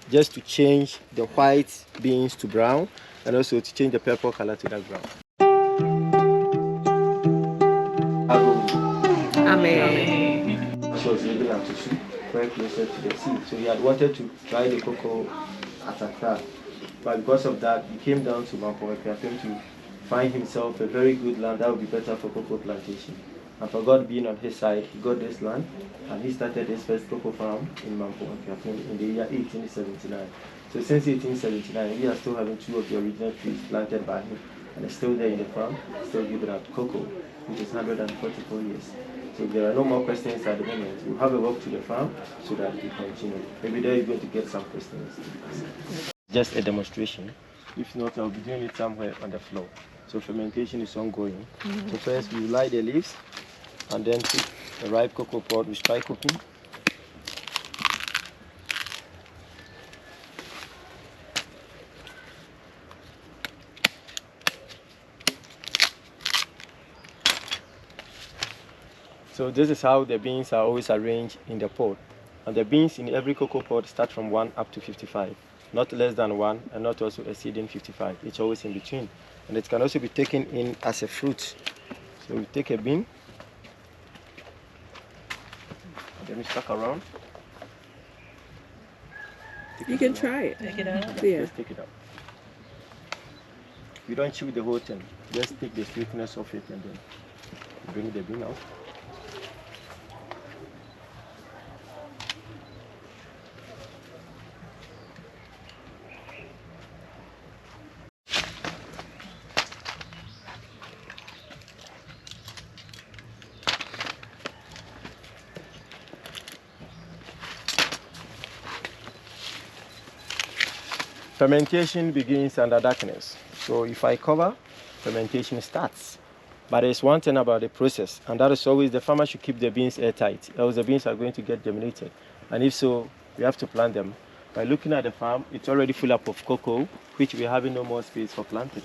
just to change the white beans to brown and also to change the purple color to that brown. Amen. So was living at Tusu, very closer to the sea. So he had wanted to try the cocoa at Accra. But because of that, he came down to Mampo to find himself a very good land that would be better for cocoa plantation. And for God being on his side, he got this land and he started his first cocoa farm in Mampo in the year 1879. So since 1879, we are still having 2 of the original trees planted by him. And it's still there in the farm, still giving out cocoa, which is 144 years. So if there are no more questions at the moment, we'll have a walk to the farm so that we continue. Maybe there you're going to get some questions. Just a demonstration. If not, I'll be doing it somewhere on the floor. So fermentation is ongoing. So first we light the leaves and then put the ripe cocoa pod, we try cooking. So this is how the beans are always arranged in the pod. And the beans in every cocoa pod start from 1 up to 55. Not less than 1 and not also exceeding 55. It's always in between. And it can also be taken in as a fruit. So we take a bean. Then we stack around. You can try it. Take it out? Yeah. Just take it out. You don't chew the whole thing. Just take the sweetness of it and then bring the bean out. Fermentation begins under darkness. So if I cover, fermentation starts. But there's one thing about the process, and that is always the farmer should keep the beans airtight, else the beans are going to get germinated. And if so, we have to plant them. By looking at the farm, it's already full up of cocoa, which we have no more space for planting.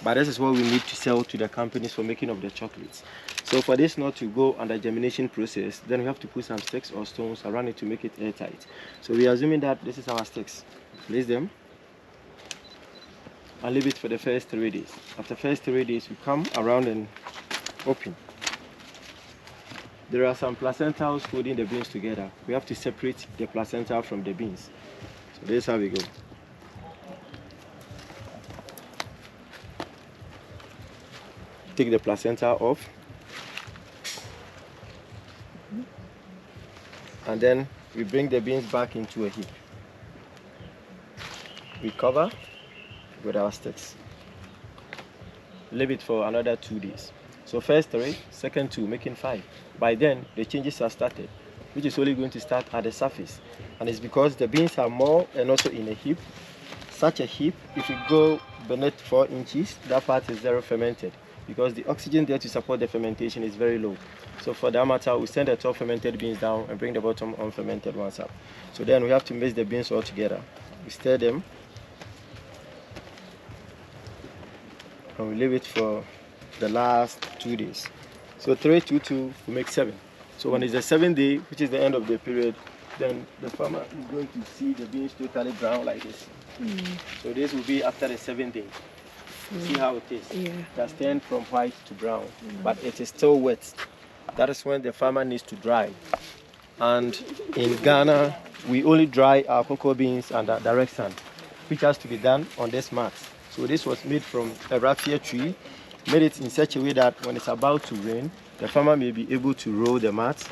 But this is what we need to sell to the companies for making of the chocolates. So for this not to go under germination process, then we have to put some sticks or stones around it to make it airtight. So we are assuming that this is our sticks. Place them. And leave it for the first 3 days. After the first 3 days, we come around and open. There are some placentals holding the beans together. We have to separate the placenta from the beans. So this is how we go. Take the placenta off. And then we bring the beans back into a heap. We cover with our sticks. Leave it for another 2 days. So first 3, second 2, making 5. By then, the changes have started, which is only going to start at the surface. And it's because the beans are more and also in a heap. Such a heap, if you go beneath 4 inches, that part is 0 fermented, because the oxygen there to support the fermentation is very low. So for that matter, we send the top fermented beans down and bring the bottom unfermented ones up. So then we have to mix the beans all together. We stir them. And we leave it for the last 2 days. So 3, 2, 2, we make 7. So when it's the 7th day, which is the end of the period, then the farmer is going to see the beans totally brown like this. So this will be after the 7th day. See how it is? Yeah. It has turned from white to brown, but it is still wet. That is when the farmer needs to dry. And in Ghana, we only dry our cocoa beans under direct sun, which has to be done on this mat. So this was made from a raffia tree, made it in such a way that when it's about to rain, the farmer may be able to roll the mat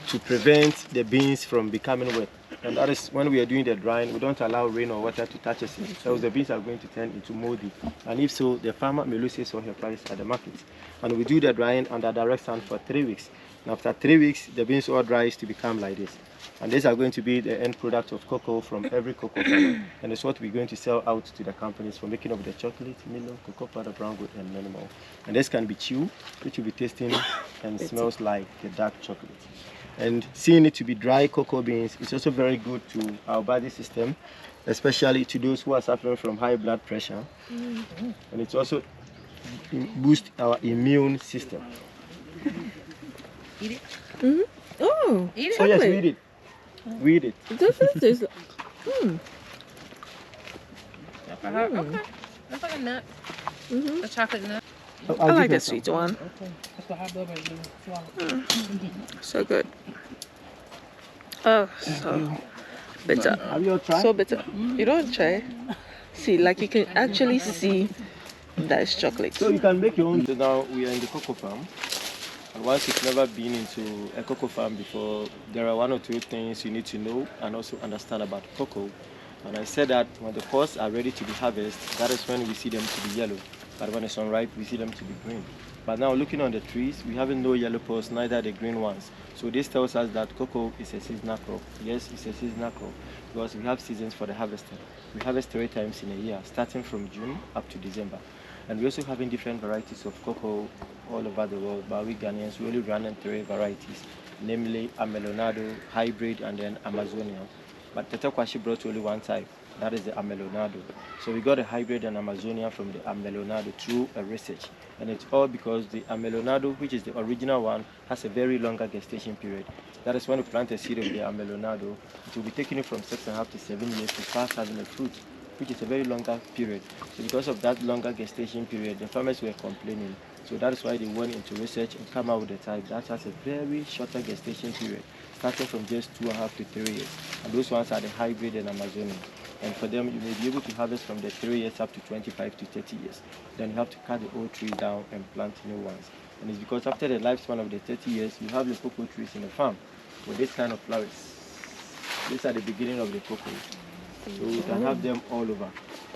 to prevent the beans from becoming wet. And that is when we are doing the drying, we don't allow rain or water to touch us, so the beans are going to turn into moldy. And if so, the farmer may lose his or her price at the market. And we do the drying under direct sun for 3 weeks. And after 3 weeks, the beans all dries to become like this. And these are going to be the end product of cocoa from every cocoa farmer. And it's what we're going to sell out to the companies for making of the chocolate, Milo, cocoa powder, brown gold, and many more. And this can be chewed, which will be tasting and smells like the dark chocolate. And seeing it to be dry cocoa beans is also very good to our body system, especially to those who are suffering from high blood pressure. And it's also boosts our immune system. Eat it. Oh, Eat it. So yes, we eat it. We eat it. This is Okay. That's like a nut. A chocolate nut. I like the sweet one. So good. Oh, so bitter. Have you all tried? So bitter. You don't try. See, like you can actually see that it's chocolate. So you can make your own. So now we are in the cocoa farm. And once you've never been into a cocoa farm before, there are one or two things you need to know and also understand about cocoa. And I said that when the pods are ready to be harvested, that is when we see them to be yellow. But when it's unripe, we see them to be green. But now looking on the trees, we haven't no yellow pods, neither the green ones. So this tells us that cocoa is a seasonal crop. Yes, it's a seasonal crop because we have seasons for the harvesting. We harvest 3 times in a year, starting from June up to December. And we also having different varieties of cocoa all over the world. But we Ghanaians, we only run in 3 varieties, namely Amelonado, Hybrid, and then Amazonian. But Tetakwashi brought only one type, that is the Amelonado. So we got a hybrid and Amazonia from the Amelonado through a research. And it's all because the Amelonado, which is the original one, has a very longer gestation period. That is when you plant a seed of the Amelonado, it will be taking you from 6.5 to 7 years to start having a fruit, which is a very longer period. So because of that longer gestation period, the farmers were complaining. So that is why they went into research and come out with a type that has a very shorter gestation period, starting from just 2.5 to 3 years. And those ones are the hybrid and Amazonian. And for them, you may be able to harvest from the 3 years up to 25 to 30 years. Then you have to cut the old trees down and plant new ones. And it's because after the lifespan of the 30 years, you have the cocoa trees in the farm with this kind of flowers. These are the beginning of the cocoa. So you can have them all over.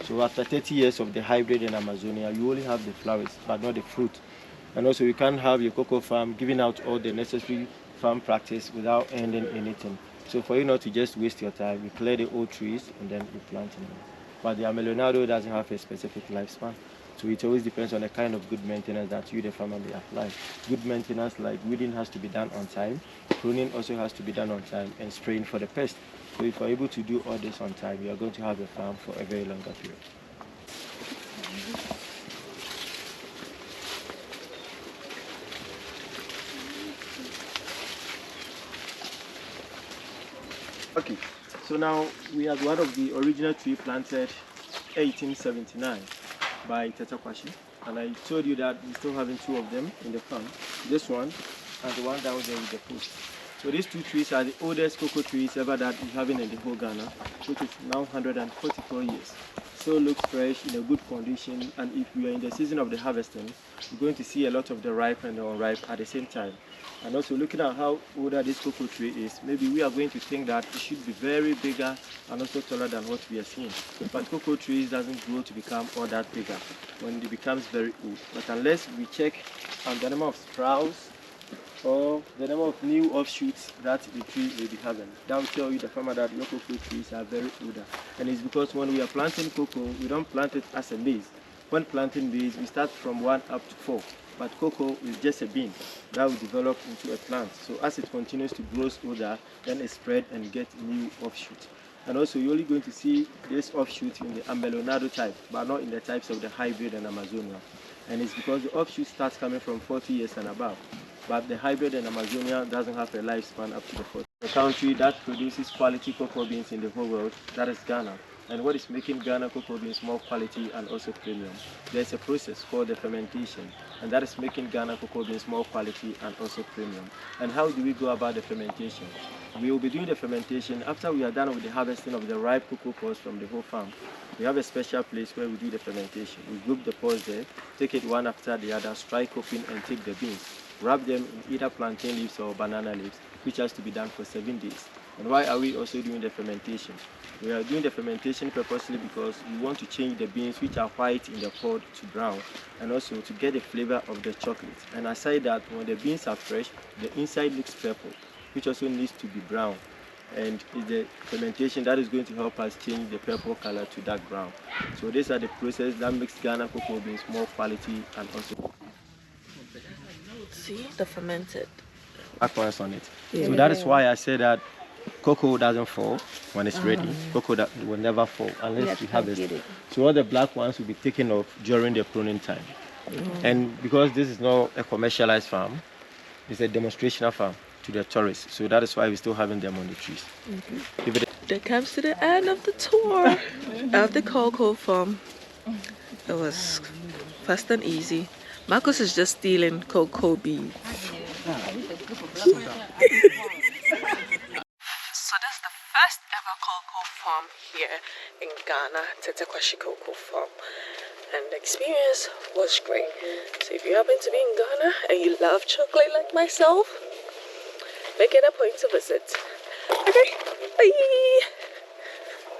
So after 30 years of the hybrid in Amazonia, you only have the flowers, but not the fruit. And also you can't have your cocoa farm giving out all the necessary farm practice without ending anything. So for you not to just waste your time, you clear the old trees and then you plant them. But the Amelonado doesn't have a specific lifespan. So it always depends on the kind of good maintenance that you, the farmer, may apply. Good maintenance like weeding has to be done on time, pruning also has to be done on time, and spraying for the pest. So if you're able to do all this on time, you are going to have a farm for a very longer period. Okay, so now we have one of the original tree planted 1879 by Tetakwashi, and I told you that we're still having 2 of them in the farm, this one and the one down there with the post. So these 2 trees are the oldest cocoa trees ever that we're having in the whole Ghana, which is now 144 years. Still looks fresh, in a good condition, and if we are in the season of the harvesting, you're going to see a lot of the ripe and the unripe at the same time. And also looking at how older this cocoa tree is, maybe we are going to think that it should be very bigger and also taller than what we are seeing. But cocoa trees doesn't grow to become all that bigger when it becomes very old. But unless we check the number of sprouts or the number of new offshoots that the tree may be having, that will tell you, the farmer, that your cocoa trees are very older. And it's because when we are planting cocoa, we don't plant it as a maize. When planting maize, we start from 1 up to 4. But cocoa is just a bean that will develop into a plant. So as it continues to grow older, then it spread and get new offshoots. And also you're only going to see this offshoot in the Amelonado type, but not in the types of the hybrid and Amazonia. And it's because the offshoot starts coming from 40 years and above. But the hybrid and Amazonia doesn't have a lifespan up to the 40. The country that produces quality cocoa beans in the whole world, that is Ghana. And what is making Ghana cocoa beans more quality and also premium? There's a process called the fermentation, and that is making Ghana cocoa beans more quality and also premium. And how do we go about the fermentation? We will be doing the fermentation after we are done with the harvesting of the ripe cocoa pods from the whole farm. We have a special place where we do the fermentation. We group the pods there, take it one after the other, strike open and take the beans. Wrap them in either plantain leaves or banana leaves, which has to be done for 7 days. And why are we also doing the fermentation? We are doing the fermentation purposely because we want to change the beans which are white in the pod to brown, and also to get the flavor of the chocolate. And aside that, when the beans are fresh, the inside looks purple, which also needs to be brown. And it's the fermentation that is going to help us change the purple color to dark brown. So these are the process that makes Ghana cocoa beans more quality and also. See the fermented. Aquas on it. Yeah. So that is why I say that cocoa doesn't fall when it's ready. Cocoa that will never fall unless we harvest it. So all the black ones will be taken off during the pruning time. And because this is not a commercialized farm, it's a demonstrational farm to the tourists. So that is why we're still having them on the trees. If it that comes to the end of the tour of the cocoa farm. It was fast and easy. Marcus is just stealing cocoa beans. So that's the first ever cocoa farm here in Ghana, Tetekwashi Cocoa Farm. And the experience was great. So if you happen to be in Ghana and you love chocolate like myself, make it a point to visit. Okay, bye!